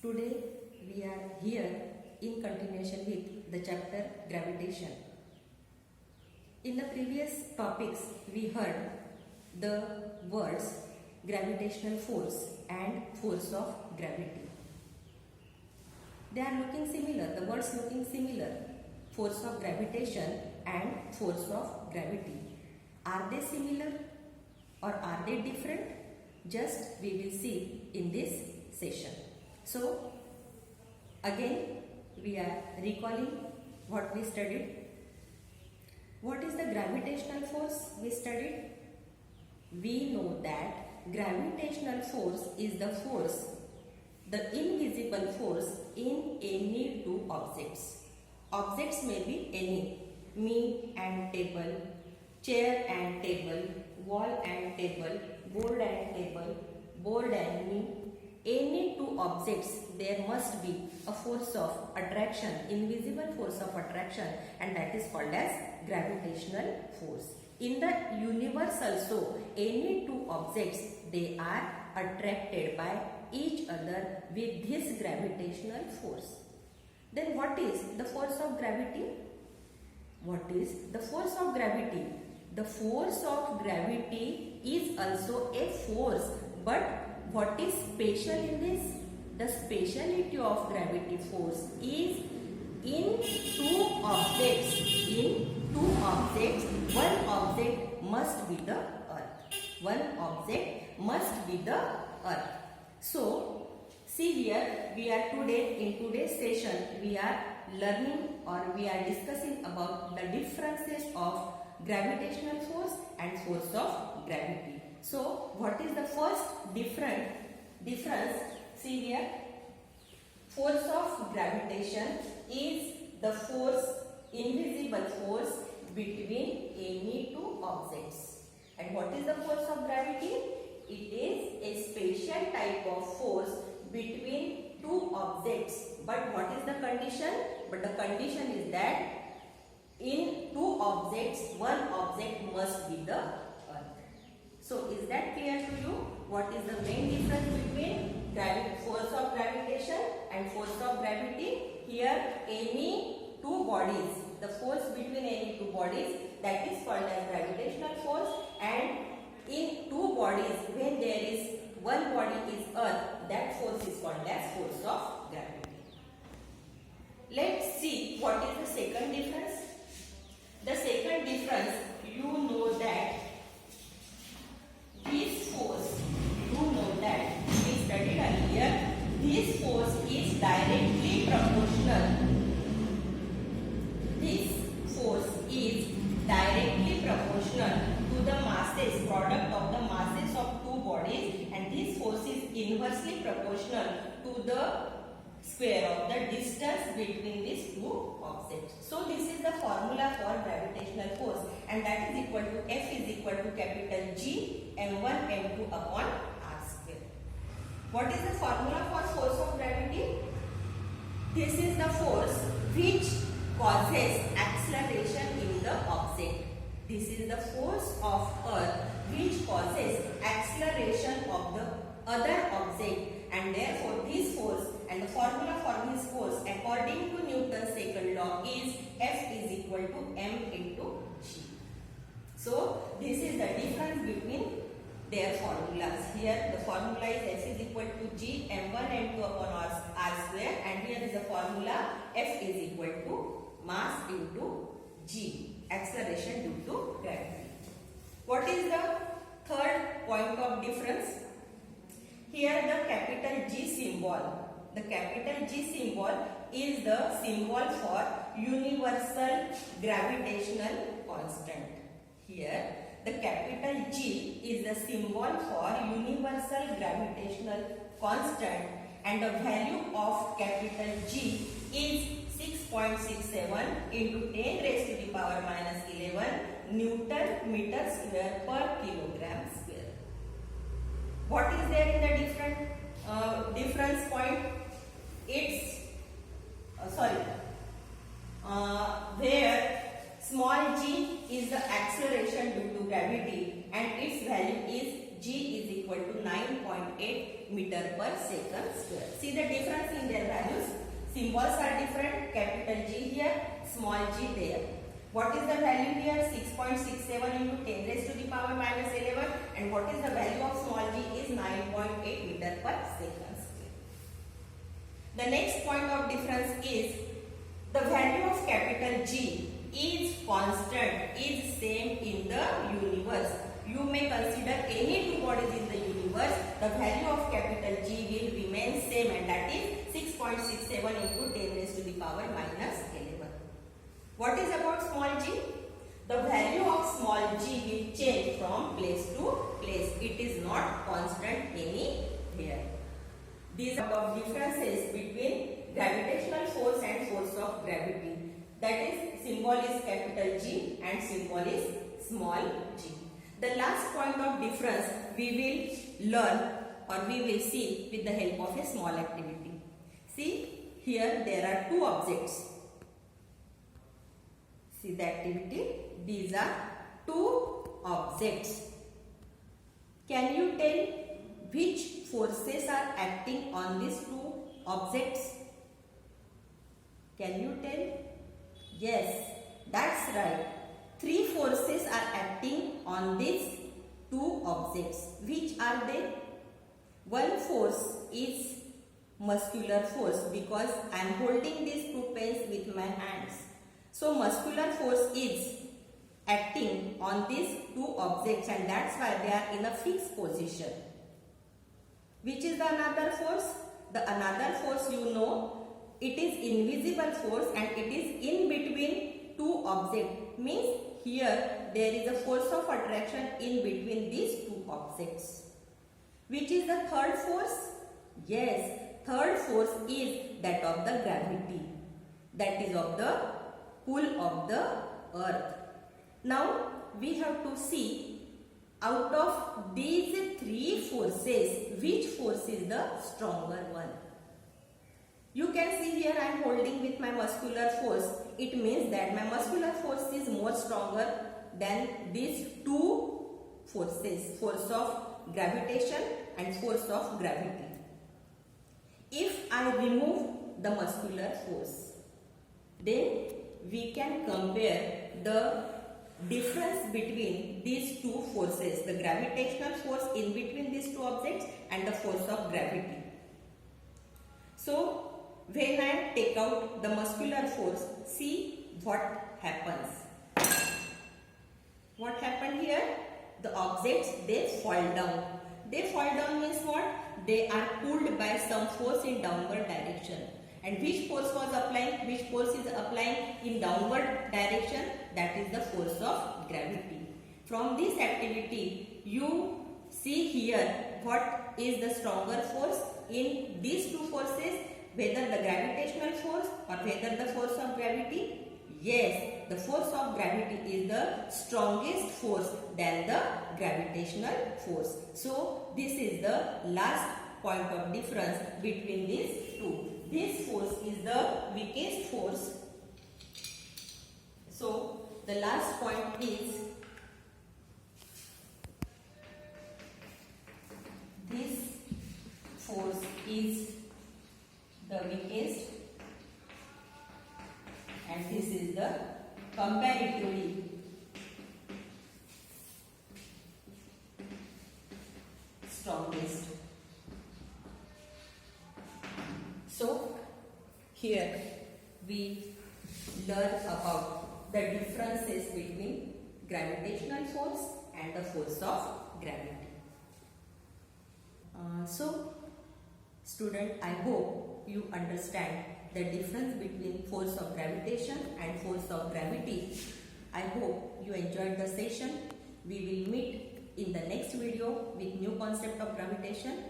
Today we are here in continuation with the chapter Gravitation. In the previous topics we heard the words gravitational force and force of gravity. They are looking similar, the words looking similar, force of gravitation and force of gravity. Are they similar or are they different? Just we will see in this session. So again we are recalling what we studied. What is the gravitational force we studied? We know that gravitational force is the force, the invisible force in any two objects. Objects may be any, me and table, chair and table, wall and table, board and table, board and me. Any two objects, there must be a force of attraction, invisible force of attraction, and that is called as gravitational force. In the universe also, any two objects, they are attracted by each other with this gravitational force. Then what is the force of gravity? What is the force of gravity? The force of gravity is also a force, but what is special in this? The speciality of gravity force is in two objects. In two objects, one object must be the earth. One object must be the earth. So, see here, we are today, in today's session, we are learning or we are discussing about the differences of gravitational force and force of gravity. So, what is the first difference? See here, force of gravitation is the force, invisible force between any two objects. And what is the force of gravity? It is a special type of force between two objects. But what is the condition? But the condition is that in two objects, one object must be the earth. So, is that clear to you? What is the main difference between force of gravitation and force of gravity? Here, any two bodies, the force between any two bodies, that is called as gravitational force, and in two bodies, when there is one body is earth, that force is called as force of gravity. Let's see what is the second difference. The second difference, you know that this force, you know that we studied earlier, this force is directly proportional. This force is directly proportional to the masses, product of the masses of two bodies, and this force is inversely proportional to the square of the distance between these two objects. So this is the formula for gravitational force, and that is equal to F is equal to capital G m1 m2 upon r square. What is the formula for force of gravity? This is the force which causes acceleration in the object. This is the force of earth which causes acceleration of the other object, and therefore this force and the formula for this force according to Newton's second law is F is equal to m into g. So this is the difference between their formulas. Here the formula is F is equal to g m1 m2 upon r square, and here is the formula F is equal to mass into g, acceleration due to gravity. What is the third point of difference? Here the capital G symbol. The capital G symbol is the symbol for universal gravitational constant. Here the capital G is the symbol for universal gravitational constant, and the value of capital G is 6.67 into 10 raised to the power minus 11 Newton meter square per kilogram square. What is there in the difference point? It's where small g is the acceleration due to gravity, and its value is g is equal to 9.8 meter per second square. See the difference in their values. Symbols are different. Capital G here, small g there. What is the value here? 6.67 into 10 raised to the power minus 11. And what is the value of small g is 9.8 meter per second square. The next point of difference is the value of capital G is constant, is same in the universe. You may consider any two bodies in the universe, the value of capital G will remain same, and that is 6.67 into 10 raised to the power minus 11. What is about small g? The value of small g will change from place to place. It is not constant anywhere. These are the differences between gravitational force and force of gravity. That is, symbol is capital G and symbol is small g. The last point of difference we will learn or we will see with the help of a small activity. See, here there are two objects. See the activity. These are two objects. Can you tell which forces are acting on these two objects? Can you tell? Yes, that's right. Three forces are acting on these two objects. Which are they? One force is muscular force because I am holding these two pens with my hands. So muscular force is acting on these two objects, and that's why they are in a fixed position. Which is the another force? The another force, you know, it is invisible force and it is in between two objects. Means here there is a force of attraction in between these two objects. Which is the third force? Yes, third force is that of the gravity. That is of the pull of the earth. Now we have to see out of these three forces, which force is the stronger one. You can see here I am holding with my muscular force. It means that my muscular force is more stronger than these two forces, force of gravitation and force of gravity. If I remove the muscular force, then we can compare the difference between these two forces, the gravitational force in between these two objects and the force of gravity. So, when I take out the muscular force, see what happens. What happened here? The objects, they fall down. They fall down means what? They are pulled by some force in downward direction. And which force was applying? Which force is applying in downward direction? That is the force of gravity. From this activity, you see here what is the stronger force in these two forces, whether the gravitational force or whether the force of gravity. Yes, the force of gravity is the strongest force than the gravitational force. So, this is the last point of difference between these two. This force is the weakest force. So, the last point is this force is the weakest and this is the comparatively strongest. So, here we learn about the differences between gravitational force and the force of gravity. So, student, I hope you understand the difference between force of gravitation and force of gravity. I hope you enjoyed the session. We will meet in the next video with new concept of gravitation.